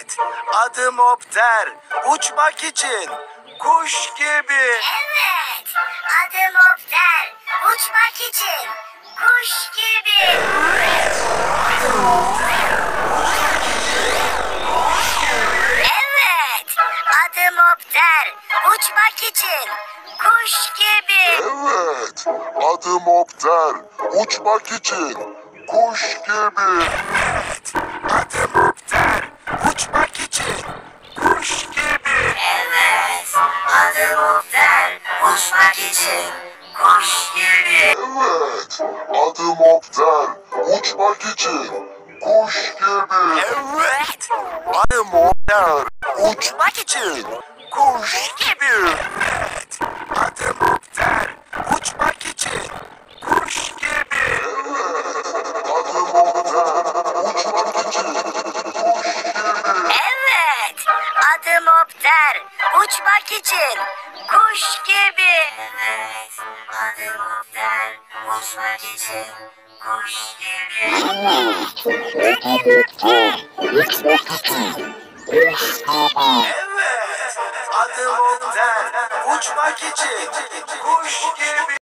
Evet, adım Opter. Uçmak için kuş gibi. Evet, adım Opter. Uçmak için kuş gibi. Evet, adım Opter. Uçmak için kuş gibi. Evet, adım Opter. Uçmak için kuş gibi. Evet, adım Opter. Uçmak için kuş gibi. Evet, adım Opter. Uçmak için kuş gibi. Evet, adım Opter. Uçmak için kuş gibi. Evet, adım Opter. Uçmak için kuş gibi. Evet, adım Opter. Uçmak için kuş gibi. Adım Opter. Uçmak için kuş gibi. Evet, adım Opter. Uçmak için kuş gibi. Evet, adım Opter. Uçmak için kuş gibi. Evet, adım Opter. Uçmak için kuş gibi.